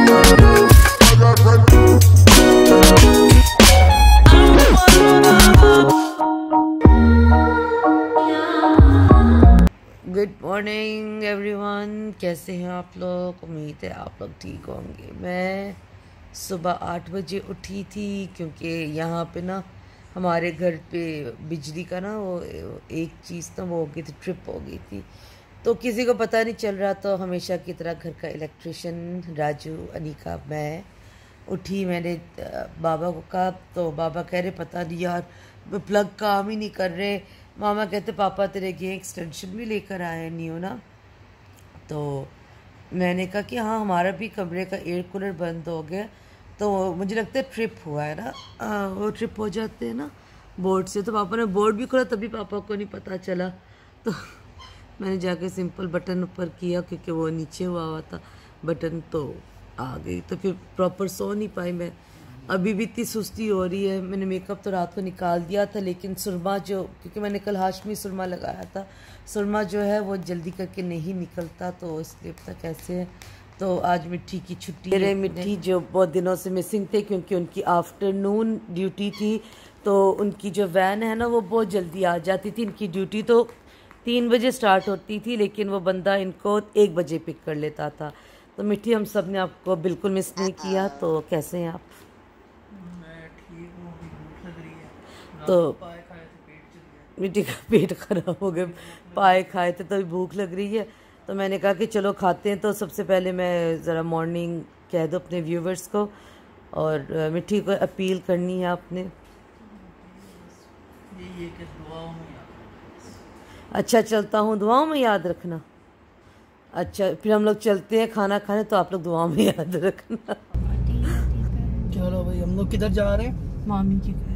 Good morning everyone, कैसे हैं आप लोग। उम्मीद है आप लोग ठीक होंगे। मैं सुबह 8 बजे उठी थी क्योंकि यहाँ पे ना हमारे घर पे बिजली का ना वो एक चीज़ ना वो हो गई थी, ट्रिप हो गई थी। तो किसी को पता नहीं चल रहा। तो हमेशा की तरह घर का इलेक्ट्रिशियन राजू, अनिका, मैं उठी। मैंने बाबा को कहा तो बाबा कह रहे पता नहीं यार प्लग काम ही नहीं कर रहे। मामा कहते पापा तेरे लिए एक्सटेंशन भी लेकर आए नहीं हो ना। तो मैंने कहा कि हाँ हमारा भी कमरे का एयर कूलर बंद हो गया। तो मुझे लगता है ट्रिप हुआ है ना, वो ट्रिप हो जाते हैं ना बोर्ड से। तो पापा ने बोर्ड भी खोला तभी पापा को नहीं पता चला। तो मैंने जाके सिंपल बटन ऊपर किया क्योंकि वो नीचे हुआ था बटन, तो आ गई। तो फिर प्रॉपर सो नहीं पाई मैं। अभी भी इतनी सुस्ती हो रही है। मैंने मेकअप तो रात को निकाल दिया था, लेकिन सुरमा जो, क्योंकि मैंने कल हाशमी सुरमा लगाया था, सुरमा जो है वो जल्दी करके नहीं निकलता, तो इसलिए पता कैसे है। तो आज मिट्टी की छुट्टी। मेरे मिट्टी जो बहुत दिनों से मिसिंग थे क्योंकि उनकी आफ्टरनून ड्यूटी थी। तो उनकी जो वैन है ना वो बहुत जल्दी आ जाती थी। इनकी ड्यूटी तो 3 बजे स्टार्ट होती थी, लेकिन वो बंदा इनको 1 बजे पिक कर लेता था। तो मिट्टी हम सब ने आपको बिल्कुल मिस नहीं किया। तो कैसे हैं आप? तो मिट्टी का पेट खराब हो गया, पाए खाए थे तभी भूख लग रही है। तो मैंने कहा कि चलो खाते हैं। तो सबसे पहले मैं ज़रा मॉर्निंग कह दो अपने व्यूवर्स को, और मिट्टी को अपील करनी है आपने। अच्छा चलता हूँ, दुआओं में याद रखना। अच्छा फिर हम लोग चलते हैं खाना खाने, तो आप लोग दुआओं में याद रखना। चलो भाई, हम लोग किधर जा रहे हैं? मामी के घर।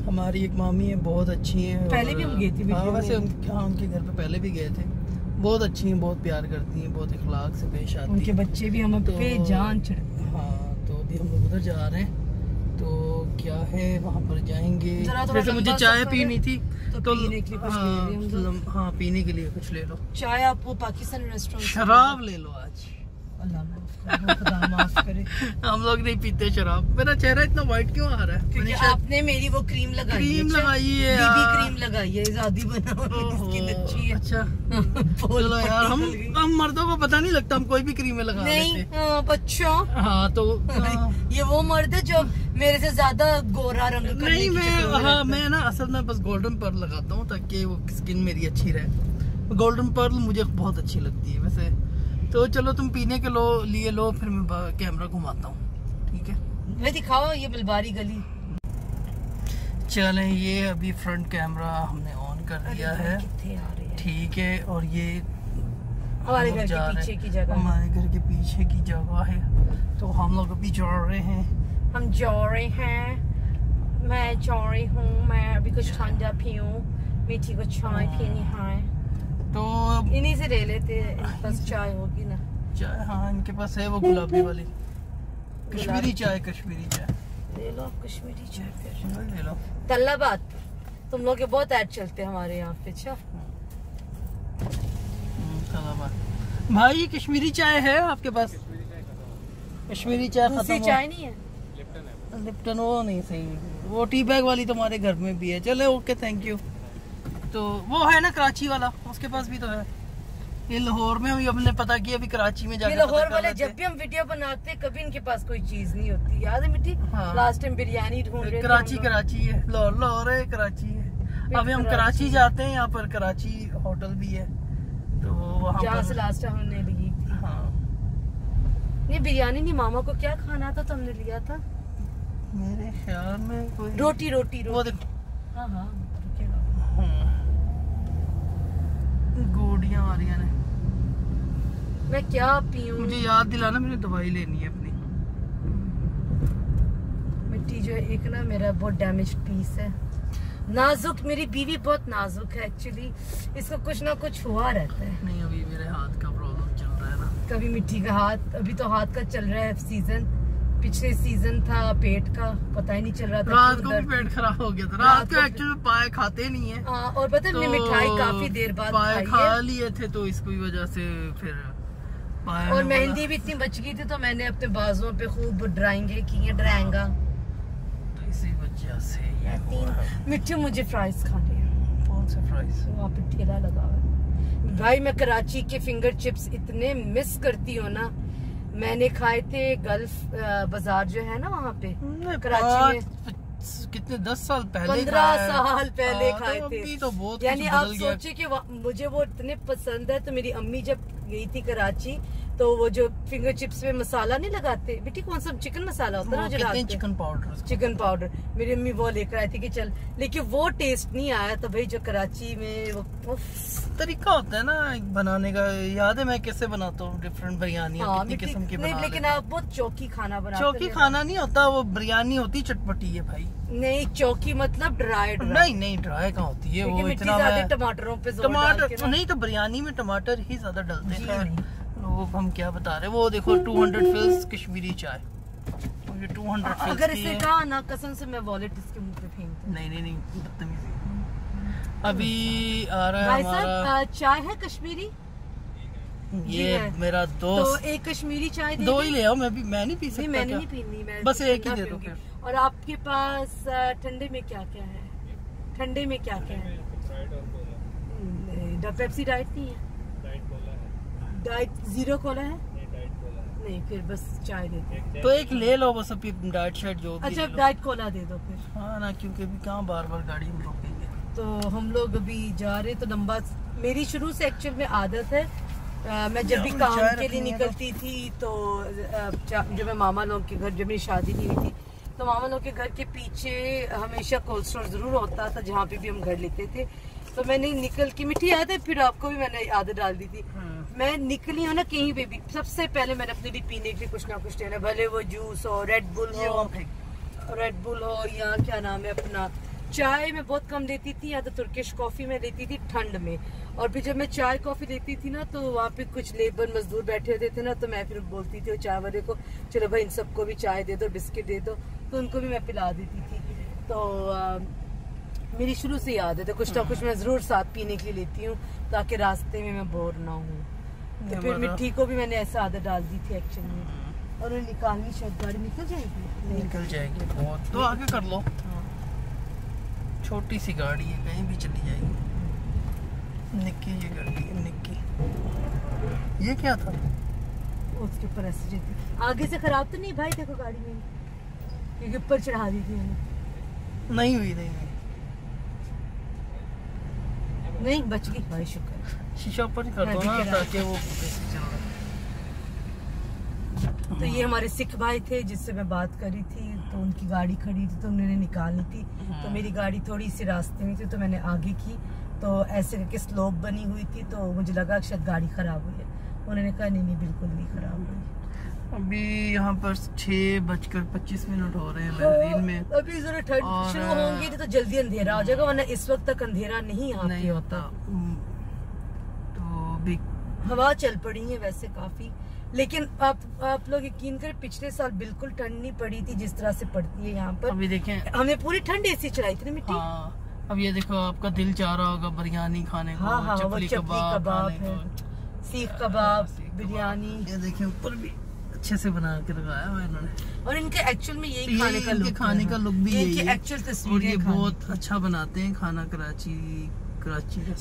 हमारी एक मामी है, बहुत अच्छी है। पहले भी हम गए थे। हाँ वैसे उनके घर पे पहले भी गए थे। बहुत अच्छी हैं, बहुत प्यार करती हैं, बहुत इखलाक से पेश आती हैं। उनके बच्चे भी हम पे जान चढ़ते हैं। हाँ तो अभी हम लोग उधर जा रहे हैं। तो क्या है वहाँ पर जाएंगे। जैसे मुझे चाय पीनी थी तो पीने के लिए कुछ ले लो। हाँ पीने के लिए कुछ ले लो। चाय आप वो पाकिस्तानी रेस्टोरेंट, शराब ले लो आज। अल्लाह माफ करे। हम लोग नहीं पीते शराब। मेरा चेहरा इतना व्हाइट क्यों आ रहा है? क्योंकि आपने मेरी वो क्रीम लगाई है। क्रीम लगाई है, बीबी क्रीम लगाई है, ज़ादी बना स्किन अच्छी है। अच्छा चलो यार, हम मर्दों को पता नहीं लगता, हम कोई भी क्रीम लगा नहीं बच्चों। हाँ तो ये वो मर्द है जो मेरे से ज्यादा गोरा रंग करने नहीं, की हाँ मैं ना असल में बस गोल्डन पर्ल लगाता हूँ ताकि वो स्किन मेरी अच्छी रहे। गोल्डन पर्ल मुझे बहुत अच्छी लगती है वैसे। तो चलो तुम पीने के लिए लो, फिर मैं कैमरा घुमाता हूँ, ठीक है? मैं दिखाओ ये बिलबारी गली। चलें, ये अभी फ्रंट कैमरा हमने ऑन कर दिया है, ठीक है। और ये हमारे घर के पीछे की जगह, हमारे घर के पीछे की जगह है। तो हम लोग अभी जा रहे हैं। हम जा रहे हैं, मैं जा रही हूँ। मैं अभी कुछ ठंडा पीऊँ, मीठी को चाय पीनी है तो इन्हीं से ले लेते हैं। बस चाय होगी ना? चाय हाँ इनके पास है, वो गुलाबी वाली कश्मीरी चाय। कश्मीरी चाय ले लो, कश्मीरी चाय फिर ले लो। तल्लाबाद तुम लोग के बहुत ऐड चलते हैं हमारे यहाँ पे। अच्छा भाई कश्मीरी चाय है आपके पास? कश्मीरी चाय खत्म। चाय नहीं है? लिप्टन वो नहीं सही, वो टी बैग वाली तुम्हारे घर में भी है। चले ओके थैंक यू। तो वो है ना कराची वाला, उसके पास भी तो है। ये लाहौर में हमने पता किया, अभी कराची में जाकर लाहौर वाले जब भी हम वीडियो बनाते हैं कभी इनके पास कोई चीज नहीं होती। याद है मिट्टी? हाँ। लास्ट टाइम बिरयानी ढूंढ रहे थे। कराची है, लाहौर है, कराची है। अभी हम कराची जाते हैं, यहाँ पर कराची होटल भी है। तो वहाँ जहाँ से लास्ट टाइम हमने ली थी। हाँ नहीं बिरयानी नहीं, मामा को क्या खाना था तो हमने लिया था मेरे ख्याल में कोई रोटी। वो देखो। हाँ गोड़ियाँ आ रही हैं। मैं क्या पीऊं? मुझे याद दिलाना, मुझे दवाई लेनी है अपनी। मिट्टी जो एक ना मेरा बहुत डैमेज पीस है, नाजुक। मेरी बीवी बहुत नाजुक है एक्चुअली, इसको कुछ ना कुछ हुआ रहता है। नहीं अभी मेरे हाथ का प्रॉब्लम चल रहा है ना। कभी मिट्टी का हाथ, अभी तो हाथ का चल रहा है सीजन। पिछले सीजन था पेट का, पता ही नहीं चल रहा था। रात को भी पेट खराब हो गया था। रात को एक्चुअली पाए खाते नहीं है। और पता है तो मिठाई काफी देर बाद पाए खा लिए थे, तो इसकी वजह से फिर पाया। और मेहंदी भी इतनी बच गई थी तो मैंने अपने बाजुओं पे खूब ड्राइंगे की है, ड्राइंगा। तो इसी वजह से ये हुआ है। मिट्टी मुझे फ्राइज खाने हैं। कौन से फ्राइज? वहाँ पे ठेला लगा हुआ है भाई। मैं कराची के फिंगर चिप्स इतने मिस करती हूँ ना। मैंने खाए थे गल्फ बाजार जो है ना वहाँ पे कराची में, कितने 10 साल पहले, 15 साल पहले खाए तो थे। तो बहुत यानी कुछ आप बदल गया। सोचिए कि मुझे वो इतने पसंद है। तो मेरी अम्मी जब गई थी कराची तो वो जो फिंगर चिप्स में मसाला नहीं लगाते बेटी, कौन सा चिकन मसाला होता है ना जो डालते हैं, चिकन पाउडर, मेरी अम्मी वो लेकर आई थी कि चल, लेकिन वो टेस्ट नहीं आया। तो भाई जो कराची में वो तरीका होता है ना बनाने का। याद है मैं कैसे बनाता हूँ, डिफरेंट बिरयानी कितनी किस्म की बना लेकिन आप बहुत चौकी खाना बनाते। चौकी खाना नहीं होता, वो बिरयानी होती चटपटी है भाई। नहीं चौकी मतलब ड्राई। नहीं ड्राई कहाँ होती है वो, इतना टमाटरों पे टमाटर नहीं तो बिरयानी में टमाटर ही ज्यादा डलते हैं। वो हम क्या बता रहे हैं, वो देखो 200 फिल्स कश्मीरी चाय, ये 200 फिल्स। अगर इसे कहा ना कसम से मैं वॉलेट इसके मुंह पे फेंक दूं। नहीं बदतमीजी। अभी आ रहा है हमारा चाय है कश्मीरी, ये मेरा दोस्त। तो एक कश्मीरी चाय दो ही ले आओ, मैं नहीं पी सकता। मैंने नहीं पीनी, मैं बस एक ही दे दो फिर। और आपके पास ठंडे में क्या क्या है? ठंडे में क्या क्या है? पेप्सी डाइट नहीं है, डाइट जीरो कोला है। नहीं फिर बस चाय दे दो। तो एक ले लो बस अभी डाइट शाइट जो भी। अच्छा डाइट कोला दे दो फिर। हाँ ना, क्योंकि अभी कहाँ बार गाड़ी में रोकेंगे। तो हम लोग अभी जा रहे तो लंबा, मेरी शुरू से एक्चुअल में आदत है मैं जब भी काम के लिए निकलती थी तो जब मैं मामा लोग के घर, जब मेरी शादी नहीं हुई थी तो मामा लोग के घर के पीछे हमेशा कोल्ड स्टोर जरूर होता था जहाँ पे भी हम घर लेते थे। तो मैंने निकल के, मिठी याद है फिर आपको भी मैंने आदत डाल दी थी। मैं निकली हूँ ना कहीं पे भी, सबसे पहले मैंने अपने लिए पीने के लिए कुछ ना कुछ लेना, भले वो जूस हो, रेड बुल हो या क्या नाम है अपना। चाय मैं बहुत कम लेती थी, या तो तुर्किश कॉफी में लेती थी ठंड में। और फिर जब मैं चाय कॉफी लेती थी ना तो वहाँ पे कुछ लेबर मजदूर बैठे होते थे ना, तो मैं फिर बोलती थी चाय वाले को चलो भाई इन सबको भी चाय दे दो, बिस्किट दे दो, तो उनको भी मैं पिला देती थी। तो मेरी शुरू से याद है, तो कुछ ना कुछ मैं जरूर साथ पीने के लिए लेती हूँ ताकि रास्ते में मैं बोर ना हूँ। तो फिर मिट्टी को भी मैंने ऐसा आदत डाल दी थी एक्चुअल में। और निकालनी शायद गाड़ी निकल जाएगी बहुत, तो आगे कर लो। छोटी सी गाड़ी है, कहीं भी चली जाएगी। निक्की ये गाड़ी है, निक्की। ये क्या था? उसके ऊपर ऐसे थी, आगे से खराब तो नहीं भाई? देखो गाड़ी में क्योंकि ऊपर चढ़ा दी थी मैंने। नहीं हुई नहीं बच गई भाई, शुक्र। शीशा ऊपर ही कर दो ना ताकि वो तो ये हमारे सिख भाई थे जिससे मैं बात करी थी, तो उनकी गाड़ी खड़ी थी तो उन्होंने निकालनी थी। तो मेरी गाड़ी थोड़ी सी रास्ते में थी तो मैंने आगे की, तो ऐसे करके स्लोप बनी हुई थी तो मुझे लगा शायद गाड़ी खराब हुई है। उन्होंने कहा नहीं बिल्कुल नहीं खराब हुई। अभी यहाँ पर 6:25 हो रहे हैं बहरीन में। अभी जरा ठंड शुरू होंगी तो जल्दी अंधेरा हो जाएगा, वरना इस वक्त तक अंधेरा नहीं होता। तो भी हवा चल पड़ी है वैसे काफी, लेकिन आप लोग यकीन करें पिछले साल बिल्कुल ठंड नहीं पड़ी थी जिस तरह से पड़ती है यहाँ पर। अभी देखें हमने पूरी ठंड एसी चलाई थी ना मिट्टी। हाँ, अब ये देखो आपका दिल चाह रहा होगा बिरयानी खाने को। हाँ, चपली कबाब है, सीख कबाब, बिरयानी। ये देखिए ऊपर भी अच्छे से बना के लगाया हुआ इन्होंने। और इनके एक्चुअल में यही खाने का लुक भी यही है। एक्चुअल तस्वीरें बहुत अच्छा बनाते हैं खाना कराची।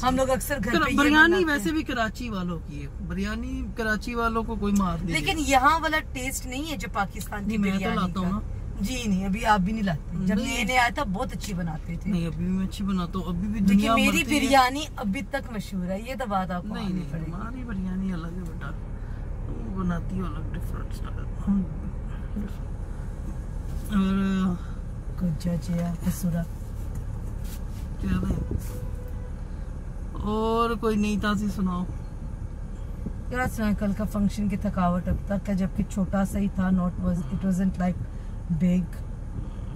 हम लोग अक्सर घर पे बिरयानी वैसे भी कराची वालों की है, बिरयानी कराची वालों को कोई मार नहीं। लेकिन यहाँ वाला टेस्ट नहीं है जो पाकिस्तान की बिरयानी तो लाता हूँ ना। जी नहीं, अभी आप भी नहीं लाते। जब नए आया था बहुत अच्छी बनाते थे। नहीं अभी मैं अच्छी बनाता हूँ, अभी भी दुनिया मेरी बिरयानी अभी तक मशहूर है, ये तो बात आपको नहीं पड़ेगी। हमारी बिरयानी अलग है बेटा, बनाती हो अलग डिफरेंट स्टाइल। और कोई नई ताज़ी सुनाओ। क्या सुना, कल का फंक्शन की थकावट अब तक है, जबकि छोटा सा ही था, इट वाज़न्ट लाइक बिग,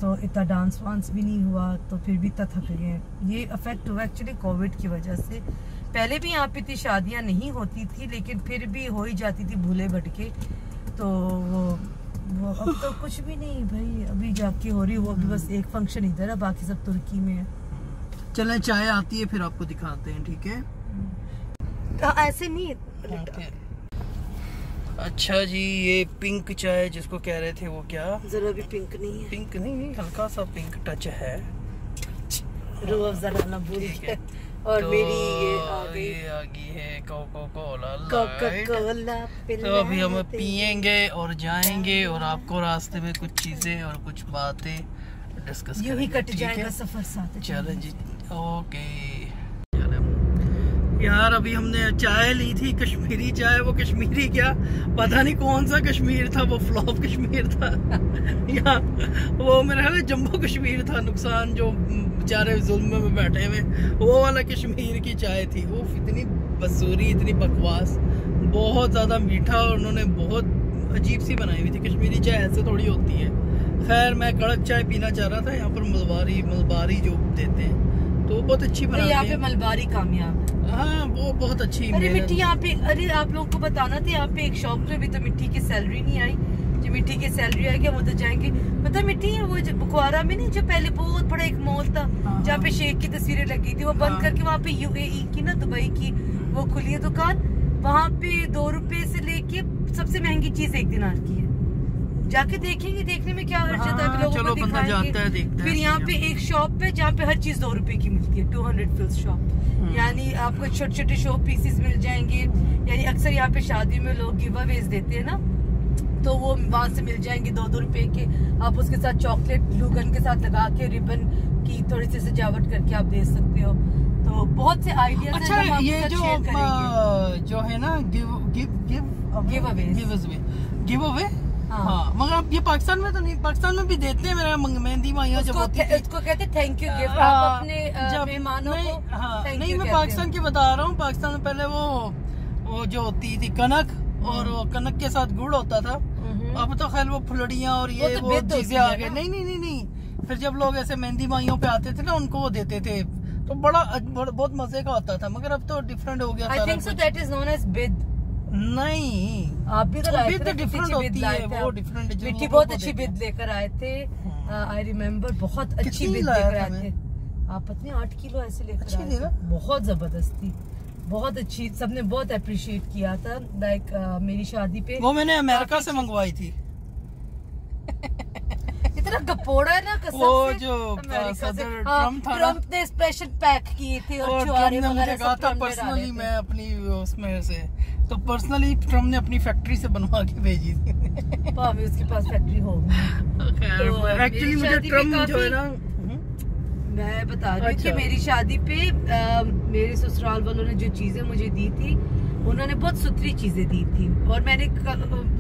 तो इतना डांस वांस भी नहीं हुआ, तो फिर भी इतना थक गए। ये अफेक्ट हुआ एक्चुअली कोविड की वजह से। पहले भी यहाँ पे इतनी शादियाँ नहीं होती थी, लेकिन फिर भी हो ही जाती थी भूले भटके। तो वो अब तो कुछ भी नहीं भाई, अभी जाके हो रही, वो भी बस एक फंक्शन इधर है, बाकी सब तुर्की में है। चलें चाय आती है फिर आपको दिखाते हैं, ठीक है? तो ऐसे नहीं अच्छा जी, ये पिंक चाय जिसको कह रहे थे वो क्या? जरा भी पिंक नहीं है। पिंक नहीं, हल्का सा पिंक टच है। रूह अफ़ज़ा डालना भूल गए। और तो मेरी ये आ गई है कोका कोला। तो अभी हम पियेंगे और जाएंगे और आपको रास्ते में कुछ चीजें और कुछ बातें डिस्कस यूं ही कट जाएगा सफर साथ। चलें जी, ओके। यार अभी हमने चाय ली थी, कश्मीरी चाय। वो कश्मीरी क्या, पता नहीं कौन सा कश्मीर था, वो फ्लॉप कश्मीर था या वो मेरा ख्याल है जम्मू कश्मीर था। नुकसान जो बेचारे जुल्म में बैठे हुए, वो वाला कश्मीर की चाय थी। वो इतनी बसूरी, इतनी बकवास, बहुत ज़्यादा मीठा, और उन्होंने बहुत अजीब सी बनाई हुई थी। कश्मीरी चाय ऐसे थोड़ी होती है। खैर मैं कड़क चाय पीना चाह रहा था, यहाँ पर मलबारी जो देते हैं तो वो बहुत अच्छी बनाते हैं। यहाँ पे मलबारी कामयाब है। हाँ वो बहुत अच्छी। अरे मिट्टी यहाँ पे, अरे आप लोगों को बताना था, यहाँ पे एक शॉप में भी तो मिट्टी की सैलरी नहीं आई। जो मिट्टी की सैलरी आएगी हम उधर जाएंगे। पता मिट्टी है वो बुखारा में नहीं, जो पहले बहुत बड़ा एक मॉल था जहाँ पे शेख की तस्वीरें लगी थी, वो बंद करके वहाँ पे UAE की ना, दुबई की वो खुली है दुकान। वहाँ पे 2 रुपए से लेके सबसे महंगी चीज 1 दिनार की है। जाके देखेंगे, देखने में क्या हर्ज है, लोगों को दिखाएंगे। फिर यहाँ पे एक शॉप है जहाँ पे हर चीज 2 रुपए की मिलती है, 200 फिल्स शॉप। यानी आपको छोटे छोटे शो पीसेस मिल जाएंगे। यानी अक्सर यहाँ पे शादी में लोग गिव अवेज देते हैं ना, तो वो वहाँ से मिल जाएंगे 2-2 रुपए के। आप उसके साथ चॉकलेट ग्लू गन के साथ लगा के रिबन की थोड़ी सी सजावट करके आप दे सकते हो। तो बहुत से आइडियाज हैं। अच्छा ये जो है ना गिव अवे, हाँ, मगर अब ये पाकिस्तान में तो नहीं, पाकिस्तान में भी देते हैं। मेरा मेहंदी माइयां जब होती है इसको कहते हैं थैंक यू गिफ्ट। आप अपने मेहमानों को नहीं, मैं पाकिस्तान की बता रहा हूँ। पाकिस्तान में पहले वो जो होती थी कनक, और वो कनक के साथ गुड़ होता था। अब तो खैर वो फुलड़ियाँ और ये वो चीजें आ गए। नहीं, फिर जब लोग ऐसे मेहंदी माइयों पे आते थे ना, उनको वो देते थे, तो बहुत मजे का होता था। मगर अब तो डिफरेंट हो गया। I think so that is known as bid. नहीं, आप भी तो लाए थे, डिफरेंट होती है वो, डिफरेंट। मिट्टी बहुत अच्छी बिद लेकर आए थे। आई रिमेम्बर बहुत अच्छी बिद लेकर आए थे। आप पता नहीं 8 किलो ऐसे लेकर आए थे। बहुत जबरदस्त थी, बहुत अच्छी। सबने बहुत अप्रिशिएट किया था। लाइक मेरी शादी पे वो मैंने अमेरिका से मंगवाई थी। इतना गपोड़ा है ना कसम से। वो जो सदर ट्रम्प था, ट्रम्प ने स्पेशल पैक किए थे और ट्रम्प ने मुझे कहा था पर्सनली, मैं अपनी उसमें से तो पर्सनली ट्रम्प ने अपनी फैक्ट्री से बनवा के भेजी थी। भाभी उसके पास फैक्ट्री होगी। एक्चुअली मुझे ट्रम्प जो है ना, मैं बता रही हूँ कि मेरी शादी पे मेरे ससुराल वालों ने जो चीजें मुझे दी थी, उन्होंने बहुत सुथरी चीजें दी थी। और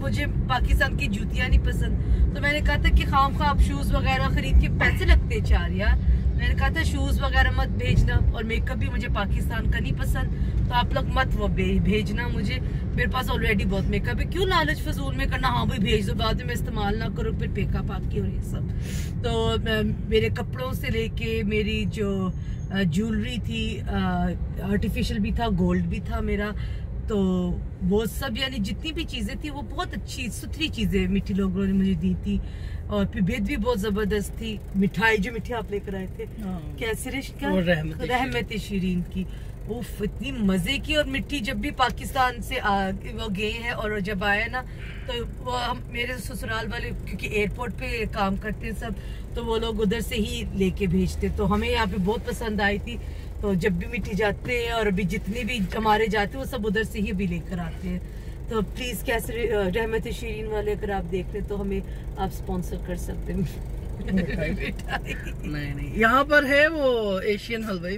मुझे पाकिस्तान की जूतियां नहीं पसंद, तो मैंने कहा था कि खाम आप शूज वगैरह खरीद के, पैसे लगते 4 यार। मैंने कहा था शूज वगैरह मत भेजना, और मेकअप भी मुझे पाकिस्तान का नहीं पसंद, तो आप लोग मत वो भेजना मुझे। मेरे पास ऑलरेडी बहुत मेकअप है, क्यों लालच फजूल में करना। हाँ भाई भेज दो, बाद में मैं इस्तेमाल ना करूँ, फिर मेकअप आपकी और ये सब। तो मेरे कपड़ों से लेके मेरी जो ज्वेलरी थी, आर्टिफिशियल भी था, गोल्ड भी था मेरा, तो वो सब यानी जितनी भी चीजें थी वो बहुत अच्छी सुथरी चीजें मिट्टी लोगों ने मुझे दी थी। और फिर बेद भी बहुत जबरदस्त थी। मिठाई जो मिठाई आप लेकर आए थे, कैसे रहमत शीरीन की, उफ इतनी मजे की। और मिट्टी जब भी पाकिस्तान से वो गए हैं और जब आए ना, तो वो हम मेरे ससुराल वाले क्योंकि एयरपोर्ट पे काम करते हैं सब, तो वो लोग उधर से ही लेके भेजते, तो हमें यहाँ पे बहुत पसंद आई थी। तो जब भी मिट्टी जाते हैं और अभी जितने भी हमारे जाते हैं वो सब उधर से ही भी लेकर आते हैं। तो प्लीज कैसे रहमत शीरीन वाले अगर आप देख रहे तो हमें आप स्पॉन्सर कर सकते हैं। नहीं, यहाँ पर है वो एशियन हलवाई,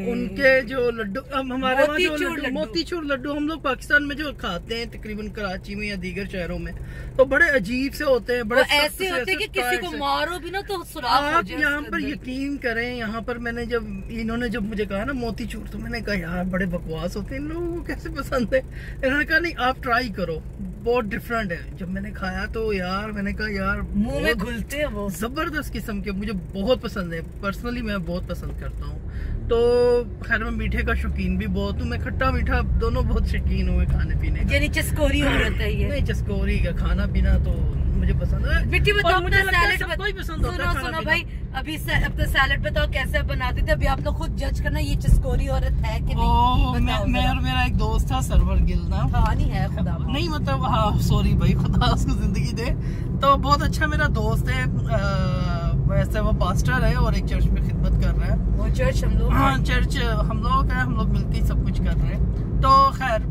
उनके जो लड्डू, हमारे वहाँ जो मोतीचूर लड्डू हम लोग पाकिस्तान में जो खाते हैं तकरीबन कराची में या दीगर शहरों में, तो बड़े अजीब से होते हैं, बड़े ऐसे होते हैं कि किसी को मारो भी ना तो सुराख हो जाए। आप यहाँ पर यकीन करें, यहाँ पर मैंने इन्होंने जब मुझे कहा ना मोतीचूर, तो मैंने कहा यार बड़े बकवास होते हैं, इन लोगों को कैसे पसंद है। इन्होंने कहा नहीं आप ट्राई करो, बहुत डिफरेंट है। जब मैंने खाया तो यार मैंने कहा यार मुंह में घुलते हैं वो, जबरदस्त किस्म के, मुझे बहुत पसंद है। पर्सनली मैं बहुत पसंद करता हूँ। तो खैर मैं मीठे का शौकीन भी बहुत हूँ, मैं खट्टा मीठा दोनों बहुत शौकीन हुए खाने पीने का। यानी चस्कोरी हो जाता है ये। नहीं, चस्कोरी का खाना पीना तो मुझे पसंद है। मिट्टी बताओ, मुझे सबको ही पसंद होता है। सुनो भाई, अभी अपना सैलेड बताओ कैसे बनाते थे, अभी आप लोग खुद जज करना ये चिस्कोरी औरत है कि नहीं। मैं और मेरा एक दोस्त था सरवर गिल ना, हाँ नहीं है खुदा नहीं मतलब हाँ सॉरी भाई, खुदा उसको जिंदगी दे। तो बहुत अच्छा मेरा दोस्त है, वैसे वो पास्टर है और एक चर्च में खिदमत कर रहा है। वो चर्च हम लोग, हाँ चर्च हम लोग है, हम लोग मिलके ही सब कुछ कर रहे हैं। तो खैर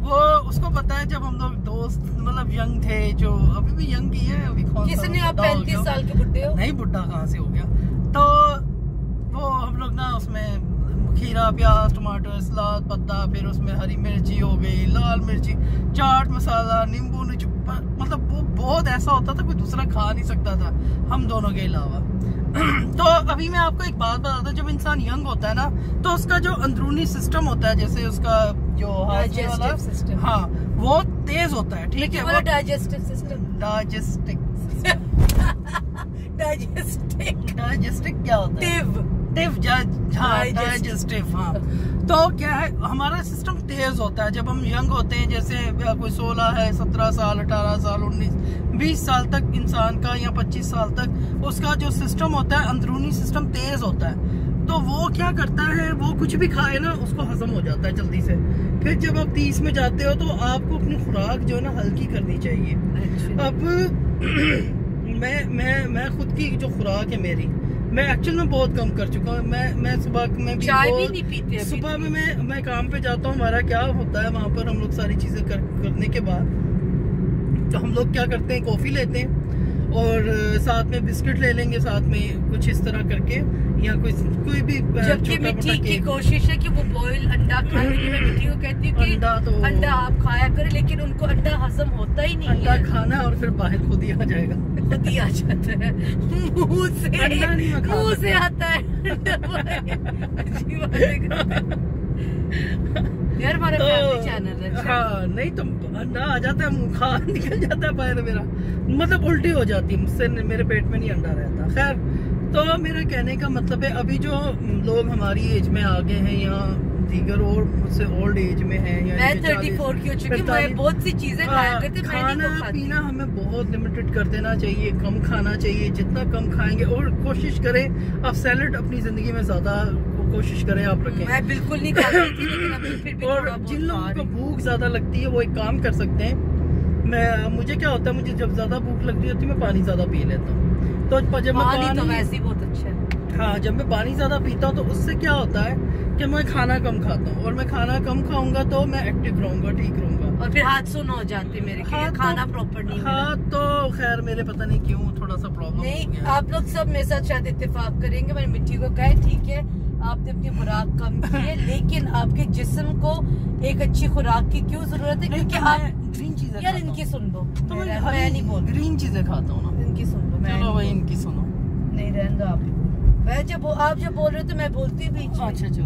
वो उसको पता है जब हम लोग दोस्त मतलब यंग थे, जो अभी भी यंग ही है, अभी किसने आप 35 साल के बुड्ढे हो? नहीं बुड्ढा कहाँ से हो गया। तो वो हम लोग ना उसमें खीरा प्याज टमाटर सलाद पत्ता, फिर उसमें हरी मिर्ची हो गई, लाल मिर्ची, चाट मसाला, नींबू मतलब वो बहुत ऐसा होता था कोई दूसरा खा नहीं सकता था हम दोनों के अलावा। तो अभी मैं आपको एक बात बताता हूँ, जब इंसान यंग होता है ना तो उसका जो अंदरूनी सिस्टम होता है, जैसे उसका जो डाइजेस्टिव सिस्टम, हाँ वो तेज होता है, ठीक है। वो डाइजेस्टिव सिस्टम, डाइजेस्टिक क्या होता है? डाइजेस्टिव, हाँ। तो क्या है, हमारा सिस्टम तेज होता है जब हम यंग होते हैं, जैसे कोई 16 है, 17 साल 18 साल 19 20 साल तक इंसान का, या 25 साल तक उसका जो सिस्टम होता है अंदरूनी सिस्टम तेज होता है। तो वो क्या करता है, वो कुछ भी खाए ना उसको हजम हो जाता है जल्दी से। फिर जब आप 30 में जाते हो तो आपको अपनी खुराक जो है ना हल्की करनी चाहिए। अब मैं खुद की जो खुराक है मेरी, मैं एक्चुअल में बहुत कम कर चुका हूँ। मैं सुबह में चाय भी नहीं पीते। सुबह में मैं काम पे जाता हूँ, हमारा क्या होता है वहाँ पर हम लोग सारी चीजें करने के बाद तो हम लोग क्या करते हैं, कॉफी लेते हैं और साथ में बिस्किट ले लेंगे, साथ में कुछ इस तरह करके, या कोई भी। जबकि मिट्टी की कोशिश है कि वो बॉयल अंडा खाने की, मैं मिट्टी को कहती हूँ कि अंडा आप खाया करें, लेकिन उनको अंडा हजम होता ही नहीं है। अंडा खाना और फिर बाहर खुद ही आ जाएगा, खुद ही आ जाता है, मुंह से आता है यार हमारा फैमिली चैनल है। हाँ नहीं तो अंडा आ जाता है, मुँह खा निकल जाता है बाहर, मेरा मतलब उल्टी हो जाती है मुझसे, मेरे पेट में नहीं अंडा रहता। खैर तो मेरा कहने का मतलब है, अभी जो लोग हमारी एज में आ गए हैं या दीगर और मुझसे ओल्ड एज में है, या मैं 34 की हो चुकी, मैं बहुत सी चीजें खाया करती, खाना पीना हमें बहुत लिमिटेड कर देना चाहिए, कम खाना चाहिए। जितना कम खाएंगे, और कोशिश करें आप सैलेड अपनी जिंदगी में ज्यादा कोशिश करें आप रखें। मैं बिल्कुल नहीं खाती थी, लेकिन अभी फिर भी और जिन लोगों को भूख ज्यादा लगती है वो एक काम कर सकते हैं, मुझे क्या होता है, मुझे जब ज्यादा भूख लगती होती है मैं पानी ज्यादा पी लेता हूँ। तो जब मैं पानी तो वैसे ही बहुत अच्छा है। हाँ जब मैं पानी ज्यादा पीता हूँ तो उससे क्या होता है कि मैं खाना कम खाता हूँ, और मैं खाना कम खाऊंगा तो मैं एक्टिव रहूंगा, ठीक रहूंगा। और फिर हाथ सुन हो जाते मेरे खाना प्रॉपर नहीं। हाँ तो खैर मेरे पता नहीं क्यों थोड़ा सा प्रॉब्लम नहीं, आप लोग सब मेरे साथ शायद इत्तेफाक करेंगे। मैंने मिट्टी को कहा ठीक है आपने अपनी खुराक कम की है, लेकिन आपके जिस्म को एक अच्छी खुराक की क्यों जरूरत है? क्योंकि आप ग्रीन चीजें यार इनकी सुन लो, तो मैं नहीं बोल, ग्रीन चीजें खाता हूँ ना, इनकी सुन लो। चलो भाई इनकी सुनो, नहीं रहने दो आप। आप जब बोल रहे हो तो मैं बोलती भी। अच्छा चलो,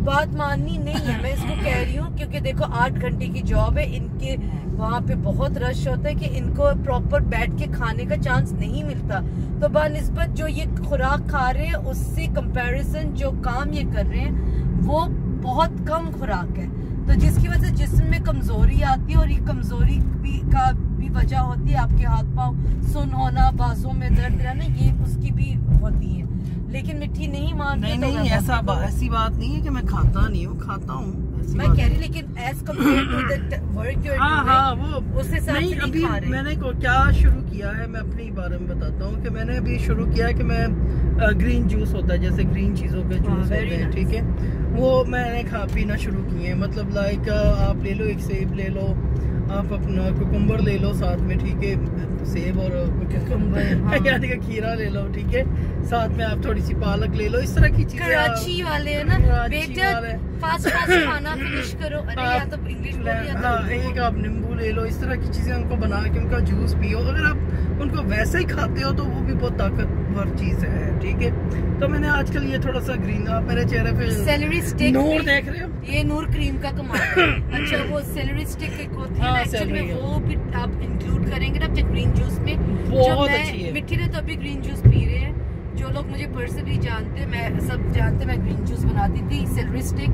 बात माननी नहीं है, मैं इसको कह रही हूँ क्योंकि देखो 8 घंटे की जॉब है इनके, वहाँ पे बहुत रश होता है कि इनको प्रॉपर बैठ के खाने का चांस नहीं मिलता। तो बानिस्बत जो ये खुराक खा रहे हैं उससे कंपैरिजन जो काम ये कर रहे हैं वो बहुत कम खुराक है, तो जिसकी वजह से जिस्म में कमजोरी आती है, और ये कमजोरी का भी वजह होती है आपके हाथ पाँव सुन होना, बाजों में दर्द रहना, ये उसकी भी होती है। लेकिन मिट्टी नहीं मानती। नहीं ऐसी बात नहीं है कि मैं खाता नहीं हूँ, खाता हूँ मैं कह रही, लेकिन as compare to the work you are doing, वो उससे नहीं अभी मैंने क्या शुरू किया है, मैं अपने बारे में बताता हूँ कि मैंने अभी शुरू किया है कि मैं ग्रीन जूस होता है, जैसे ग्रीन चीजों के जूस होते हैं, ठीक है, वो मैंने पीना शुरू किए हैं। मतलब लाइक आप ले लो, एक सेब ले लो, आप अपना कुकुम्बर ले लो साथ में, ठीक है, सेब और कुकुम्बर खीरा ले लो, ठीक है, साथ में आप थोड़ी सी पालक ले लो, इस तरह की चीजें। कराची वाले है ना बेटा, फास्ट खाना फिनिश करो। अरे या तो इंग्लिश बोलिए। हाँ एक आप नींबू ले लो, इस तरह की चीजें उनको बना के उनका जूस पियो। अगर आप उनको वैसे ही खाते हो तो वो भी बहुत ताकतवर चीज है, ठीक है। तो मैंने आजकल ये थोड़ा सा ग्रीन, आप मेरे चेहरे पे सेलरी स्टिक नूर देख रहे हो, ये नूर क्रीम का कमाल है। अच्छा वो सेलरी स्टिक एक होती है एक्चुअली में, वो भी आप इंक्लूड करेंगे ना अपने ग्रीन जूस में। बहुत अच्छी है। मिट्टी ने तो अभी ग्रीन जूस पी रहे हैं, जो लोग मुझे पर्सनली जानते हैं, मैं सब जानते हैं, मैं ग्रीन जूस बनाती थी। सेलरी स्टिक,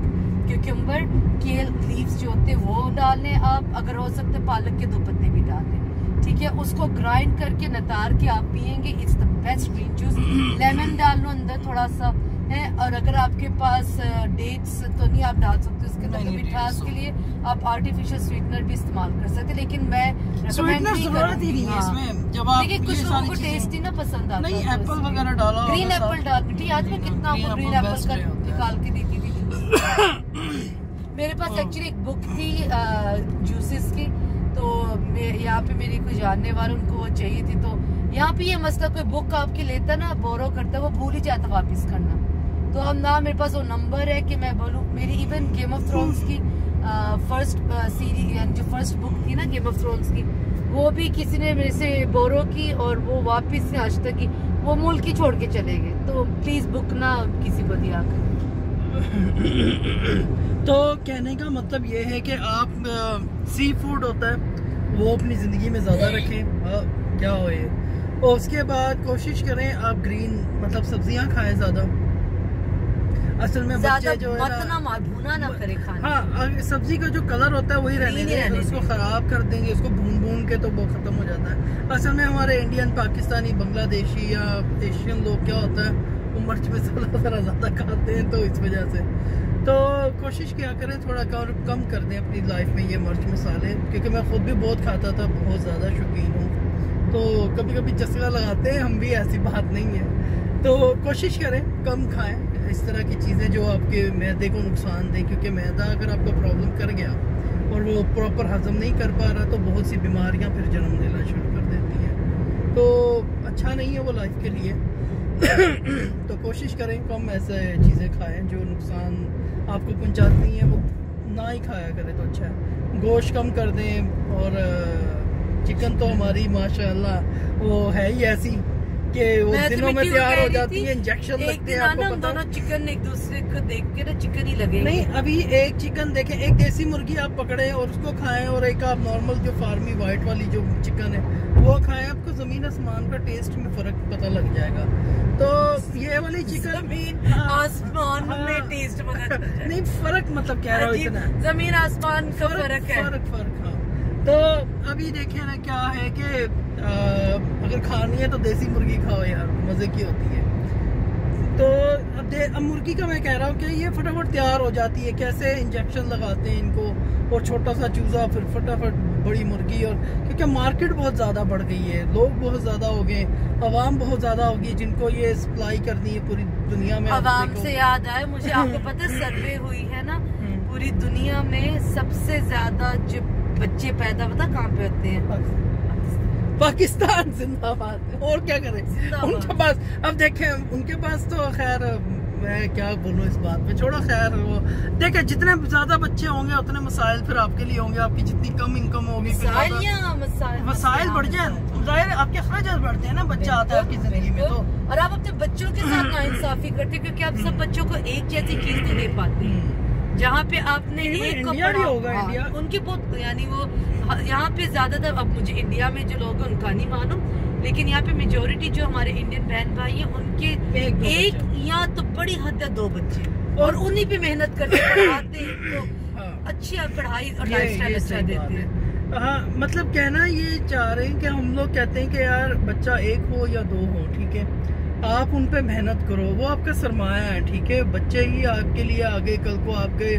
क्यूकम्बर के लीव्स जो होते हैं वो डालें आप, अगर हो सकते पालक के 2 पत्ते भी डालें, ठीक है, उसको ग्राइंड करके नतार के आप पियेंगे, it's the best green juice. Lemon डाल लो अंदर थोड़ा सा है, और अगर आपके पास डेट्स तो नहीं आप डाल सकते उसके अंदर, मिठास के लिए आप आर्टिफिशियल स्वीटनर भी इस्तेमाल कर सकते, लेकिन मैं रिकमेंड नहीं करूंगी इसमें। जब आप देखिए कुछ लोगों को टेस्टी ना पसंद आता है, एप्पल वगैरह डाला, ग्रीन एप्पल डाल मीठी। आज मैं कितना आपको ग्रीन एप्पल का निकाल के देती थी। मेरे पास एक्चुअली एक बुक थी जूसेस की, तो यहाँ पे मेरी कोई जानने वाले उनको वो चाहिए थी, तो यहाँ पे ये मसला कोई बुक आपके लेता ना बोरो करता वो भूल ही जाता वापस करना, तो अब ना मेरे पास वो नंबर है कि मैं बोलूँ। मेरी इवन गेम ऑफ थ्रोन्स की फर्स्ट सीरीज जो फर्स्ट बुक थी ना गेम ऑफ थ्रोन्स की, वो भी किसी ने मेरे से बोरो की और वो वापस से आज तक की वो मुल्क ही छोड़ के चले गए, तो प्लीज बुक ना किसी को दिया कर। तो कहने का मतलब ये है कि आप सी फूड होता है वो अपनी ज़िंदगी में ज़्यादा रखें, क्या हो ये, और उसके बाद कोशिश करें आप ग्रीन मतलब सब्जियां खाएं ज़्यादा। असल में बच्चे जो है ना भूना ना करे खाना, हाँ सब्जी का जो कलर होता है वही रहने दें, उसको ख़राब कर देंगे, उसको भून के तो वो ख़त्म हो जाता है। असल में हमारे इंडियन, पाकिस्तानी, बांग्लादेशी या एशियन लोग क्या होता है वो मिर्च मसाला ज़्यादा खाते हैं, तो इस वजह से तो कोशिश क्या करें थोड़ा कम कर दें अपनी लाइफ में ये मिर्च मसाले, क्योंकि मैं खुद भी बहुत खाता था, बहुत ज़्यादा शौकीन हूँ, तो कभी कभी चस्का लगाते हैं हम भी, ऐसी बात नहीं है। तो कोशिश करें कम खाएं इस तरह की चीज़ें जो आपके मैदे को नुकसान दें, क्योंकि मैदा अगर आपका प्रॉब्लम कर गया और वो प्रॉपर हजम नहीं कर पा रहा तो बहुत सी बीमारियाँ फिर जन्म देना शुरू कर देती हैं, तो अच्छा नहीं है वो लाइफ के लिए। तो कोशिश करें कम ऐसे चीज़ें खाएं जो नुकसान आपको पहुंचाती हैं, वो ना ही खाया करें तो अच्छा है। गोश्त कम कर दें, और चिकन तो हमारी माशाल्लाह वो है ही ऐसी कि वो दिनों में तैयार हो जाती है, इंजेक्शन लगते हैं, आपको पता है। चिकन एक दूसरे को देख के ना चिकन ही लगेगा। नहीं, अभी एक चिकन देखें, एक देसी मुर्गी आप पकड़े और उसको खाएं, और एक आप नॉर्मल जो फार्मी व्हाइट वाली जो चिकन है वो खाएं, आपको जमीन आसमान का टेस्ट में फर्क पता लग जाएगा। तो ये वाली चिकन जमीन आसमान में टेस्ट पता नहीं, फर्क मतलब कह रहा हूँ इतना, जमीन आसमान का फर्क है, फर्क हाँ। तो अभी देखें ना क्या है कि अगर खानी है तो देसी मुर्गी खाओ यार, मजे की होती है। तो अब मुर्गी का मैं कह रहा हूँ कि ये फटाफट तैयार हो जाती है, कैसे इंजेक्शन लगाते हैं इनको, और छोटा सा चूजा फिर फटाफट बड़ी मुर्गी, और क्योंकि मार्केट बहुत ज़्यादा बढ़ गई है, लोग बहुत ज़्यादा हो गए, आवाम बहुत ज़्यादा हो गई जिनको ये सप्लाई करनी है पूरी दुनिया में। आवाम से याद आया मुझे, आपको पता है सर्वे हुई है ना पूरी दुनिया में सबसे ज्यादा जो बच्चे पैदा पता कहाँ पे होते हैं? पाकिस्तान जिंदाबाद। और क्या करें उनके पास, अब देखें उनके पास तो खैर मैं क्या बोलूं इस बात पे, छोड़ो खैर। वो देखें जितने ज्यादा बच्चे होंगे उतने मसाइल फिर आपके लिए होंगे, आपकी जितनी कम इनकम होगी मसाइल बढ़ जाए, जाहिर है आपके खर्च बढ़ते हैं ना, बच्चा आता है आपकी जिंदगी में तो। और आप अपने बच्चों के साथ नाइंसाफी करते हैं, क्योंकि आप सब बच्चों को एक जैसी चीज नहीं दे पाते। जहाँ पे आपने एक इंडिया भी होगा, इंडिया उनके बहुत यानी वो यहाँ पे ज्यादातर, अब मुझे इंडिया में जो लोग हैं उनका नहीं मालूम, लेकिन यहाँ पे मेजोरिटी जो हमारे इंडियन बहन भाई हैं उनके एक या तो बड़ी हद तक 2 बच्चे, और उन्हीं पे मेहनत करके पढ़ाते तो अच्छी पढ़ाई और लाइफस्टाइल अच्छा देते हैं। हाँ, मतलब कहना ये चाह रहे हैं कि हम लोग कहते हैं कि यार बच्चा 1 हो या 2 हो, ठीक है, आप उन पे मेहनत करो, वो आपका सरमाया है, ठीक है, बच्चे ही आपके लिए आगे कल को आपके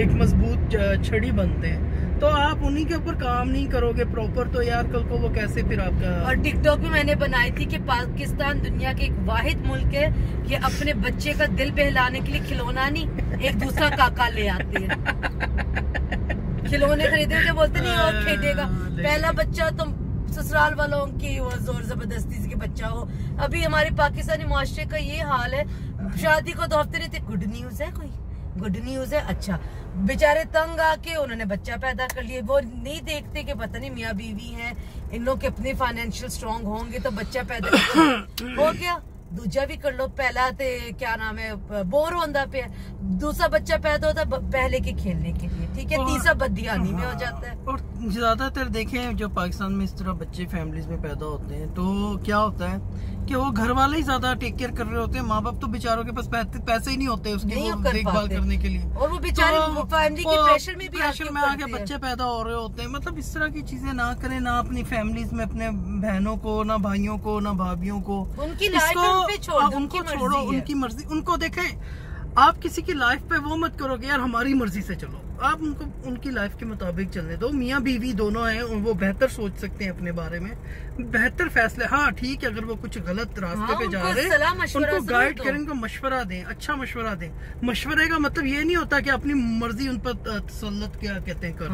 एक मजबूत छड़ी बनते हैं, तो आप उन्हीं के ऊपर काम नहीं करोगे प्रॉपर तो यार कल को वो कैसे फिर आपका। और टिकटॉक भी मैंने बनाई थी कि पाकिस्तान दुनिया के एक वाहिद मुल्क है कि अपने बच्चे का दिल बहलाने के लिए खिलौना नहीं एक दूसरा काका ले आते हैं, खिलौने खरीदे जो बोलते नहीं और खेलेगा, पहला बच्चा तुम ससुराल वालों की वो जोर जबरदस्ती से बच्चा हो। अभी हमारे पाकिस्तानी मुआशरे का ये हाल है, शादी को 2 हफ्ते नहीं थे, गुड न्यूज है, कोई गुड न्यूज है, अच्छा बेचारे तंग आके उन्होंने बच्चा पैदा कर लिया, वो नहीं देखते कि पता नहीं मियाँ बीवी हैं, इन लोग अपने फाइनेंशियल स्ट्रांग होंगे तो बच्चा पैदा हो गया, दूजा भी कर लो, पहला ते क्या नाम है बोर होंदा पे, दूसरा बच्चा पैदा होता पहले के खेलने के लिए, ठीक है, तीसरा बददियानी में हो जाता है। और ज्यादातर देखें जो पाकिस्तान में इस तरह बच्चे फैमिलीज में पैदा होते हैं तो क्या होता है कि वो घर वाले ही ज्यादा टेक केयर कर रहे होते हैं, माँ बाप तो बेचारों के पास पैसे ही नहीं होते उसकी देखभाल करने के लिए, और वो बेचारे फैमिली के प्रेशर में भी आके बच्चे पैदा हो रहे होते हैं। मतलब इस तरह की चीजें ना करें, ना अपनी फैमिलीज में अपने बहनों को, ना भाइयों को, ना भाभियों को, उनको छोड़ो, उनकी मर्जी, उनको देखें। आप किसी की लाइफ पे वो मत करोगे यार हमारी मर्जी से चलो, आप उनको उनकी लाइफ के मुताबिक चलने दो। मियाँ बीवी दोनों हैं, वो बेहतर सोच सकते हैं अपने बारे में, बेहतर फैसले। हाँ ठीक है, अगर वो कुछ गलत रास्ते पे जा रहे हैं उनको गाइड करें, उनको मशवरा दें, अच्छा मशवरा दें। मशवरे का मतलब ये नहीं होता कि अपनी मर्जी उन पर तसल्लुत क्या कहते हैं कर।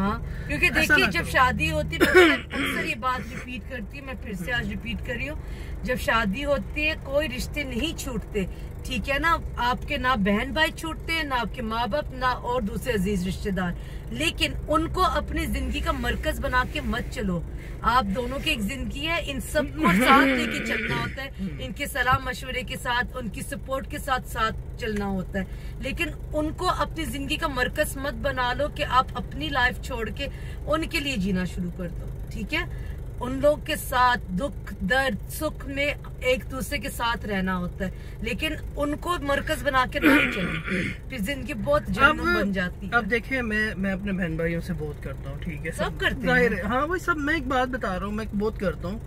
क्योंकि देखिए जब शादी होती है, अक्सर ये बात रिपीट करती है, मैं फिर से आज रिपीट कर रही हूँ, जब शादी होती है कोई रिश्ते नहीं छूटते, ठीक है ना, आपके ना बहन भाई छूटते हैं, ना आपके माँ बाप, ना और दूसरे अजीज रिश्तेदार, लेकिन उनको अपनी जिंदगी का मरकज बना के मत चलो। आप दोनों की एक जिंदगी है, इन सबको साथ लेके चलना होता है, इनके सलाह मशवरे के साथ, उनकी सपोर्ट के साथ साथ चलना होता है, लेकिन उनको अपनी जिंदगी का मरकज मत बना लो कि आप अपनी लाइफ छोड़ के उनके लिए जीना शुरू कर दो। ठीक है, उन लोग के साथ दुख दर्द सुख में एक दूसरे के साथ रहना होता है, लेकिन उनको मरकज बना के नहीं चले, फिर जिंदगी बहुत जहन्नुम बन जाती है। अब देखिए मैं अपने बहन भाइयों से बहुत करता हूँ, ठीक है, सब करते हैं। हाँ वही सब, मैं एक बात बता रहा हूँ, मैं बहुत करता हूँ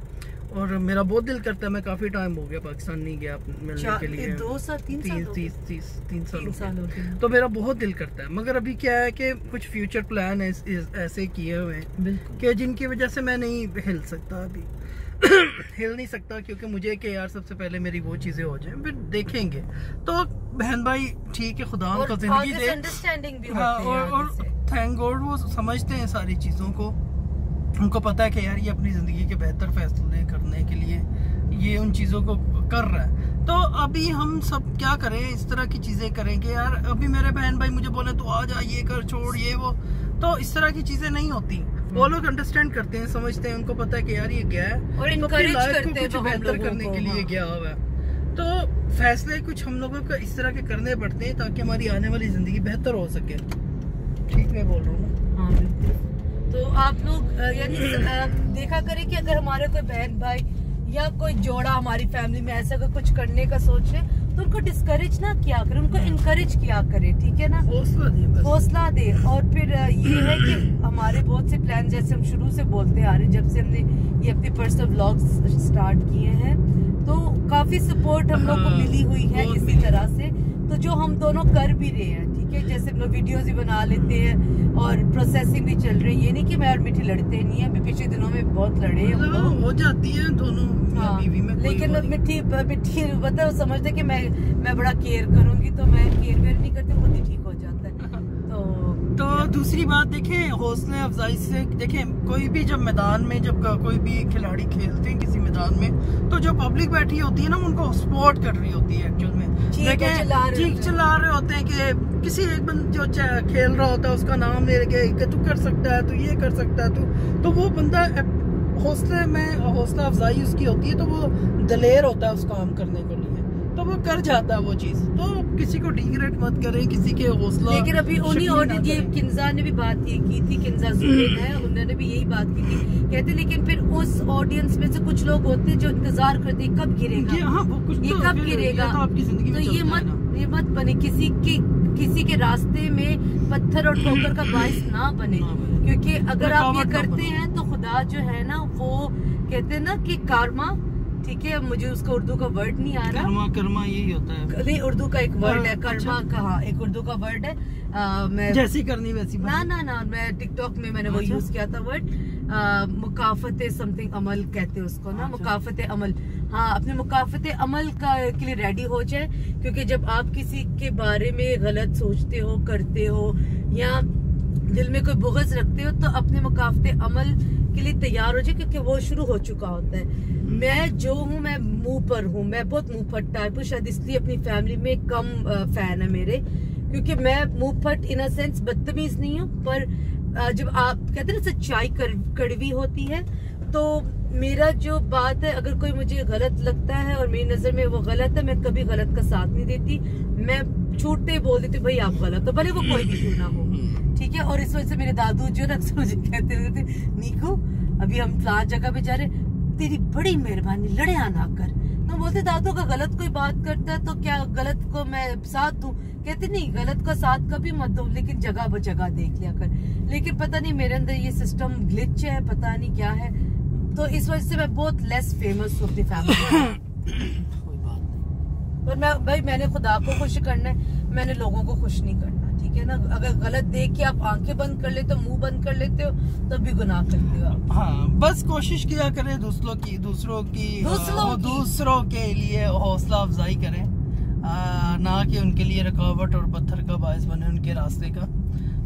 और मेरा बहुत दिल करता है। मैं काफी टाइम हो गया पाकिस्तान नहीं गया मिलने के लिए, 2 साल 3 साल तो मेरा बहुत दिल करता है। मगर अभी क्या है कि कुछ फ्यूचर प्लान ऐसे किए हुए हैं कि जिनकी वजह से मैं नहीं हिल सकता अभी हिल नहीं सकता, क्योंकि मुझे कि यार सबसे पहले मेरी वो चीजें हो जाए, फिर देखेंगे। तो बहन भाई ठीक है, खुदा उनको जिंदगी दे, अंडरस्टैंडिंग भी और थैंक गॉड वो समझते हैं सारी चीजों को, उनको पता है कि यार ये अपनी जिंदगी के बेहतर फैसले करने के लिए ये उन चीजों को कर रहा है। तो अभी हम सब क्या करें, इस तरह की चीजें करेंगे यार। अभी मेरे बहन भाई मुझे बोले तो आ जा, ये कर, छोड़, ये वो, तो इस तरह की चीजें नहीं होती। वो लोग अंडरस्टैंड करते हैं, समझते हैं, उनको पता है कि यार ये क्या है, और तो अपनी लाइफ को कुछ तो बेहतर करने के लिए गया हुआ है। तो फैसले कुछ हम लोगों को इस तरह के करने पड़ते हैं ताकि हमारी आने वाली जिंदगी बेहतर हो सके। ठीक है बोल रहा हूँ ना? हाँ, तो आप लोग यानी देखा करें कि अगर हमारे कोई बहन भाई या कोई जोड़ा हमारी फैमिली में ऐसा कुछ करने का सोचे तो उनको डिस्करेज ना किया करें, उनको इनकरेज किया करें, ठीक है ना, हौसला दे। और फिर ये है कि हमारे बहुत से प्लान, जैसे हम शुरू से बोलते आ रहे हैं, जब से हमने ये अपने पर्सनल व्लॉग्स स्टार्ट किए हैं, तो काफी सपोर्ट हम लोग को मिली हुई है इसी तरह से। तो जो हम दोनों कर भी रहे हैं, ठीक है, जैसे हम लोग वीडियोस भी बना लेते हैं और प्रोसेसिंग भी चल रही है, ये नहीं कि मैं और मिठी लड़ते नहीं है, पिछले दिनों में बहुत लड़े हैं, हो जाती है दोनों बीवी में, लेकिन मिठी मतलब समझते कि मैं बड़ा केयर करूंगी, तो मैं केयर वेयर नहीं करती, खुद ही ठीक हो जाता है। तो दूसरी बात देखें, हौसले अफजाई से देखें, कोई भी जब मैदान में, जब कोई भी खिलाड़ी खेलते हैं किसी मैदान में, तो जो पब्लिक बैठी होती है ना उनको सपोर्ट कर रही होती है एक्चुअल में, चीख चिल्ला रहे होते हैं कि किसी एक बंदा जो खेल रहा होता है उसका नाम ले के तू कर सकता है, तू ये कर सकता है, तो वो बंदा हौसला अफजाई उसकी होती है, तो वो दलेर होता है उस काम करने के लिए, तो वो कर जाता है वो चीज। तो किसी को डिग्रेड मत करें, किसी के हौसला। लेकिन अभी उन्हीं और ये किंजा ने भी बात ये की थी, किंजा जुबैर है, उन्होंने भी यही बात की थी, कहते लेकिन फिर उस ऑडियंस में से कुछ लोग होते हैं जो इंतजार करते कब गिरेगा, ये कब गिरेगा, तो ये मत बने, किसी के रास्ते में पत्थर और ठोकर का बाइस ना बने, क्योंकि अगर आप ये करते हैं तो खुदा जो है ना, वो कहते हैं ना कि कारमा, ठीक है, मुझे उसका उर्दू का वर्ड नहीं आ रहा, कर्मा यही होता है, नहीं उर्दू का एक वर्ड है कर्मा का, हाँ एक उर्दू का वर्ड है, मैं जैसी करनी वैसी ना मैं टिकटॉक में मैंने वो यूज किया था वर्ड, मुकाफत समथिंग अमल कहते हैं उसको ना, मुकाफत अमल। हाँ, अपने मुकाफत अमल के लिए रेडी हो जाए, क्योंकि जब आप किसी के बारे में गलत सोचते हो, करते हो, या दिल में कोई बुग़्ज़ रखते हो, तो अपने मुकाफत अमल के लिए तैयार हो जाए, क्योंकि वो शुरू हो चुका होता है। मैं जो हूँ, मैं मुंह पर हूँ, मैं बहुत मुंह फट टाइप हूँ, शायद इसलिए अपनी फैमिली में कम फैन है मेरे, क्योंकि मैं मुंह फट इन अ सेंस बदतमीज नहीं हूँ, पर जब आप कहते हैं ना सच्चाई कड़वी होती है, तो मेरा जो बात है, अगर कोई मुझे गलत लगता है और मेरी नजर में वो गलत है, मैं कभी गलत का साथ नहीं देती, मैं छूटते ही बोल देती भाई आप गलत हो, भले वो कोई भी क्यों ना हो, ठीक ठीक है। और इस वजह से मेरे दादू जो ना अक्सर मुझे कहते रहते थे, नीकू अभी हम फ्लां जगह पे जा रहे, तेरी बड़ी मेहरबानी लड़िया ना कर। तो बोलते दादू का गलत कोई बात करता है तो क्या गलत को मैं साथ दूं? कहते नहीं, गलत का साथ कभी मत दो, लेकिन जगह ब जगह देख लिया कर। लेकिन पता नहीं मेरे अंदर ये सिस्टम ग्लिच है, पता नहीं क्या है। तो इस वजह से मैं बहुत लेस फेमस हूँ अपनी फैमिली पर भाई मैंने खुदा को खुश करना है, मैंने लोगों को खुश नहीं करना, ठीक है ना। अगर गलत देख के आप आंखें बंद कर लेते हो, मुंह बंद कर लेते हो, तब भी गुनाह करते हो आप। हाँ, बस कोशिश किया करें दूसरों के लिए हौसला अफजाई करें, ना कि उनके लिए रुकावट और पत्थर का बायस बने उनके रास्ते का।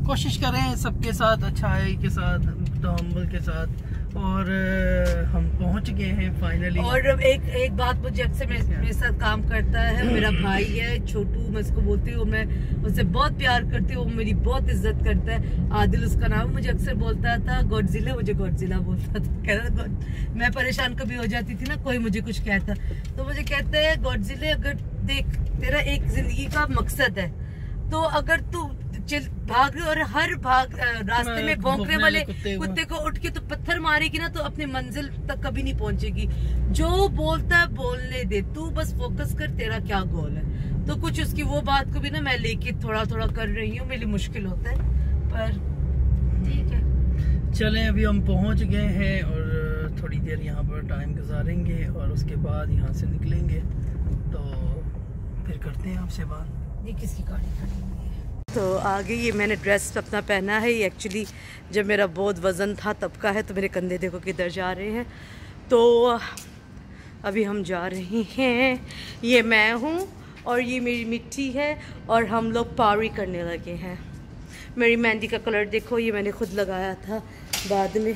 कोशिश करें सबके साथ अच्छाई के साथ, तहम्मुल के साथ। और हम पहुंच गए हैं फाइनली। और एक बात मुझे अक्सर मेरे साथ काम करता है, मेरा भाई है छोटू, मैं इसको बोलती हूँ, मैं उससे बहुत प्यार करती हूँ, मेरी बहुत इज्जत करता है। आदिल उसका नाम, मुझे अक्सर बोलता था गॉडजिला, मुझे गॉडजिला बोलता था। कह रहा मैं परेशान कभी हो जाती थी ना, कोई मुझे कुछ कहता तो मुझे कहते हैं गॉडजिले, अगर देख तेरा एक जिंदगी का मकसद है, तो अगर तू भाग रहे और हर रास्ते में भौंकने वाले कुत्ते को उठ के तो पत्थर मारेगी ना, तो अपनी मंजिल तक कभी नहीं पहुंचेगी। जो बोलता है बोलने दे, तू बस फोकस कर तेरा क्या गोल है। तो कुछ उसकी वो बात को भी ना मैं लेके थोड़ा थोड़ा कर रही हूँ, मेरे लिए मुश्किल होता है पर ठीक है। चलें अभी हम पहुंच गए हैं और थोड़ी देर यहाँ पर टाइम गुजारेंगे और उसके बाद यहाँ से निकलेंगे, तो फिर करते हैं आपसे बात। ये किसकी गाड़ी खड़ी हुई है? तो आगे ये मैंने ड्रेस अपना पहना है, ये एक्चुअली जब मेरा बहुत वज़न था तब का है, तो मेरे कंधे देखो किधर जा रहे हैं। तो अभी हम जा रहे हैं, ये मैं हूँ और ये मेरी मिट्टी है और हम लोग पारी करने लगे हैं। मेरी मेहंदी का कलर देखो, ये मैंने खुद लगाया था बाद में।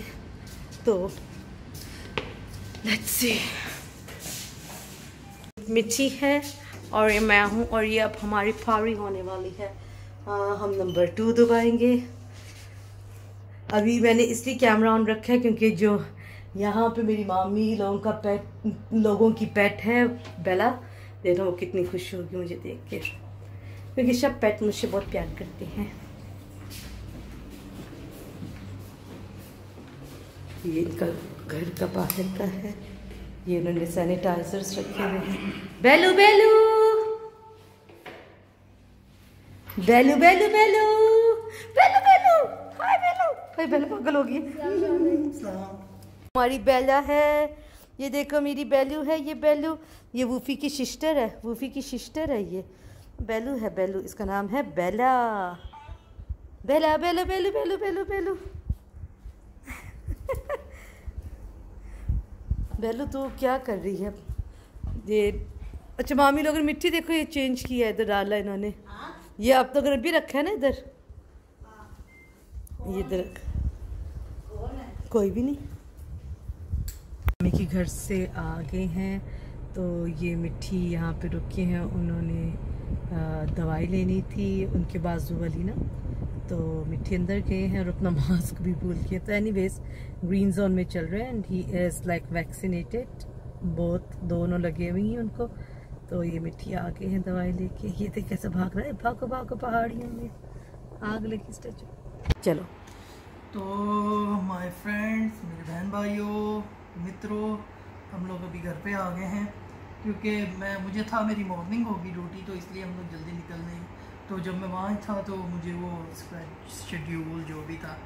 तो लेट्स सी, मिट्टी है और ये मैं हूँ और ये अब हमारी पारी होने वाली है। हम नंबर 2 दबाएंगे। अभी मैंने इसलिए कैमरा ऑन रखा है क्योंकि जो यहाँ पे मेरी मामी लोगों की पेट है बेला, देखो वो कितनी खुश होगी मुझे देख के, क्योंकि सब पेट मुझसे बहुत प्यार करते हैं। ये इनका घर का बाहर का है, ये इन्होंने सैनिटाइजर्स रखे हुए हैं। बेलू बेलू बेलू बेलू बेलू बेलू बेलू, हाय बेलू, हाय बेलू पागल होगी। हमारी बेला है, ये देखो मेरी बेलू है, ये बेलू, ये वूफी की सिस्टर है, वूफी की सिस्टर है, ये बेलू है, बेलू, इसका नाम है बेला। बेला बेलू बेलू बेलू बेलू बेलू बेलू तो क्या कर रही है ये? अच्छा मामी लोगों ने मिट्टी देखो ये चेंज किया है, इधर डाला इन्होंने, ये अब तो घर भी रखा है ना इधर, ये इधर कोई भी नहीं। मम्मी के घर से आ गए हैं, तो ये मिट्टी यहाँ पे रुके हैं, उन्होंने दवाई लेनी थी उनके बाजू वाली ना, तो मिट्टी अंदर गए हैं और अपना मास्क भी भूल गए। तो एनीवेज ग्रीन जोन में चल रहे हैं and he is like vaccinated, दोनों लगे हुई हैं उनको। तो ये मिट्टी आ गए हैं दवाई लेके, ये देख कैसे भाग रहा है, भागो भागो पहाड़ियों में, आग लगी स्टेचू। चलो तो माय फ्रेंड्स, मेरे बहन भाइयों मित्रों, हम लोग अभी घर पे आ गए हैं, क्योंकि मुझे था मेरी मॉर्निंग होगी ड्यूटी, तो इसलिए हम लोग जल्दी निकल गए। तो जब मैं वहाँ था तो मुझे वो शेड्यूल जो भी था,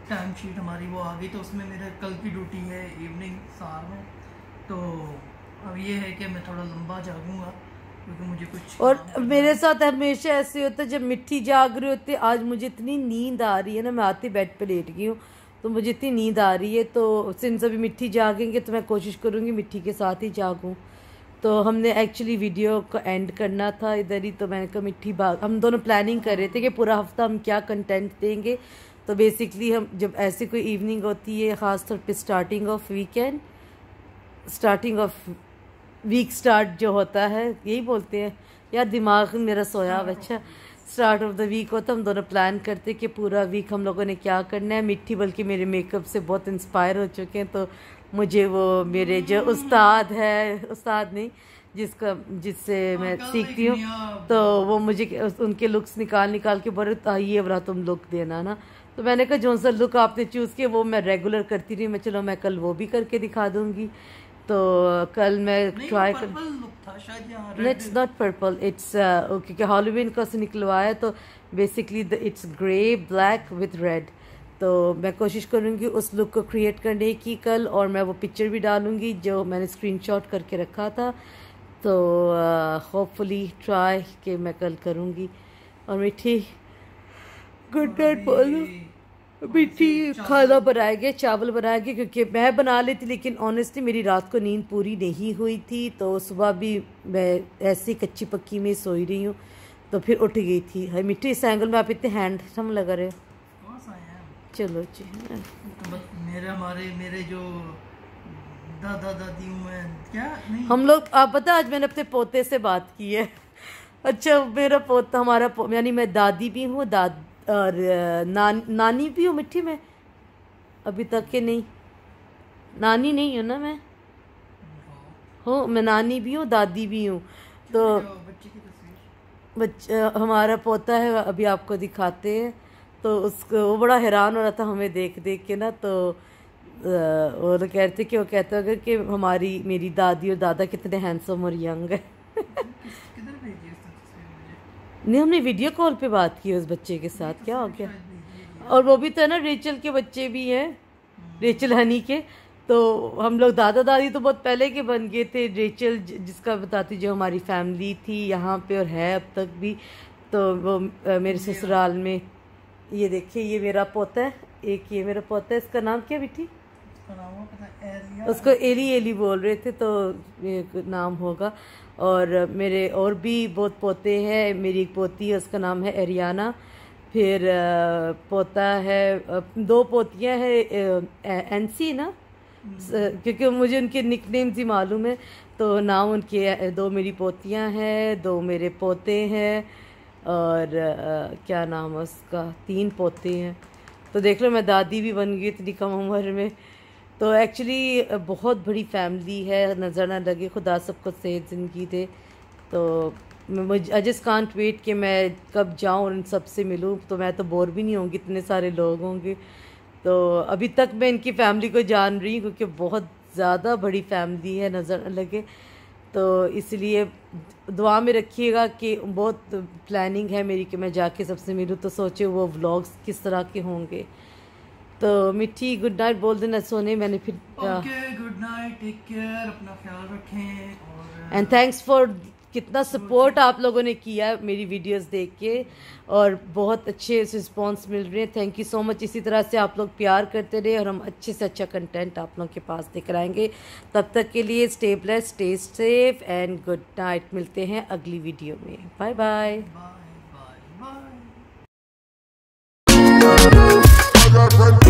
टाइम शीट हमारी वो आ गई, तो उसमें मेरे कल की ड्यूटी है इवनिंग 4 में। तो अब ये है कि मैं थोड़ा लंबा जागूंगा क्योंकि मुझे कुछ, और मेरे साथ हमेशा ऐसे होता है जब मिट्टी जाग रही होती है। आज मुझे इतनी नींद आ रही है ना, मैं आती बेड पे लेट गई हूँ, तो मुझे इतनी नींद आ रही है, तो सिंस अभी मिट्टी जागेंगे तो मैं कोशिश करूँगी मिट्टी के साथ ही जागूँ। तो हमने एक्चुअली वीडियो को एंड करना था इधर ही, तो मैंने कहा मिट्टी हम दोनों प्लानिंग कर रहे थे कि पूरा हफ्ता हम क्या कंटेंट देंगे। तो बेसिकली हम जब ऐसी कोई इवनिंग होती है, ख़ास तौर पे starting of weekend, starting of week start जो होता है, यही बोलते हैं यार, दिमाग मेरा सोया। अच्छा, स्टार्ट ऑफ द वीक होता, हम दोनों प्लान करते कि पूरा वीक हम लोगों ने क्या करना है। मिट्टी बल्कि मेरे मेकअप से बहुत इंस्पायर हो चुके हैं, तो मुझे वो मेरे जो उस्ताद है, उस्ताद नहीं, जिससे मैं सीखती हूँ, तो वो मुझे उनके लुक्स निकाल के बोले ये वाला तुम लुक देना ना। तो मैंने कहा जो सा लुक आपने चूज़ किया वो मैं रेगुलर करती रही, मैं चलो मैं कल वो भी करके दिखा दूंगी। तो कल मैं ट्राई कर, इट्स नॉट पर्पल, इट्स क्योंकि हॉलोवीन का से निकलवाया, तो basically it's grey black with red. तो मैं कोशिश करूँगी उस लुक को क्रिएट करने की कल, और मैं वो पिक्चर भी डालूँगी जो मैंने स्क्रीनशॉट करके रखा था। तो होपफुली ट्राई कि मैं कल करूँगी। और मीठी गुड नाइट बोलो, मीठी खाना बनाएंगे, चावल बनाएंगे, क्योंकि मैं बना लेती लेकिन ऑनेस्टली मेरी रात को नींद पूरी नहीं हुई थी, तो सुबह भी मैं ऐसी कच्ची पक्की में सोई रही हूँ, तो फिर उठ गई थी। हाय मिट्टी, इस एंगल में आप इतने हैंडसम लग रहे हो। चलो जी, मेरे जो दादा दादी हुए क्या नहीं, हम लोग, आप पता आज मैंने अपने पोते से बात की है। अच्छा, मेरा पोता हमारा यानी मैं दादी भी हूँ, और नानी भी हूँ मिट्टी में, अभी तक के नहीं, नानी नहीं हूँ ना मैं, हो मैं नानी भी हूँ दादी भी हूँ। तो बच्चा हमारा पोता है, अभी आपको दिखाते हैं। तो उसको वो बड़ा हैरान हो रहा था हमें देख के ना, तो वो लोग कहते कि वो कहते होगा कि मेरी दादी और दादा कितने हैंडसम और यंग है। नहीं, हमने वीडियो कॉल पे बात की उस बच्चे के साथ, क्या हो गया। और वो भी तो है ना, रेचल के बच्चे भी हैं, रेचल हनी के। तो हम लोग दादा दादी तो बहुत पहले के बन गए थे। रेचल जिसका बताती, जो हमारी फैमिली थी यहाँ पे और है अब तक भी, तो वो मेरे ससुराल में, ये देखिए ये मेरा पोता है, एक ये मेरा पोता है, इसका नाम क्या बेटी, उसको एली बोल रहे थे, तो ये नाम होगा। और मेरे और भी बहुत पोते हैं, मेरी एक पोती है उसका नाम है एरियाना, फिर पोता है, 2 पोतियां हैं एनसी ना, क्योंकि मुझे उनके निकनेम्स ही मालूम है, तो नाम उनके 2 मेरी पोतियां हैं, 2 मेरे पोते हैं, और क्या नाम है उसका, 3 पोते हैं। तो देख लो मैं दादी भी बन गई इतनी कम उम्र में। तो एक्चुअली बहुत बड़ी फैमिली है, नज़र ना लगे, खुदा सबको सेहत ज़िंदगी दे। तो मुझे आई जस्ट कांट वेट कि मैं कब जाऊँ और इन सबसे मिलूँ। तो मैं तो बोर भी नहीं होंगी, इतने सारे लोग होंगे। तो अभी तक मैं इनकी फ़ैमिली को जान रही हूँ, क्योंकि बहुत ज़्यादा बड़ी फैमिली है, नज़र न लगे। तो इसलिए दुआ में रखिएगा कि बहुत प्लानिंग है मेरी कि मैं जाके सबसे मिलूँ। तो सोचे वो व्लॉग्स किस तरह के होंगे। तो मिट्टी गुड नाइट बोल देना सोने, मैंने फिर गुड नाइट, टेक केयर, अपना ख्याल रखें। एंड थैंक्स फॉर कितना सपोर्ट आप लोगों ने किया मेरी वीडियोस देख के, और बहुत अच्छे रिस्पॉन्स मिल रहे हैं। Thank you so much. इसी तरह से आप लोग प्यार करते रहे, और हम अच्छे से अच्छा कंटेंट आप लोगों के पास लेकर आएंगे। तब तक के लिए stay blessed, stay safe and good night. मिलते हैं अगली वीडियो में। Bye bye. Bye bye bye.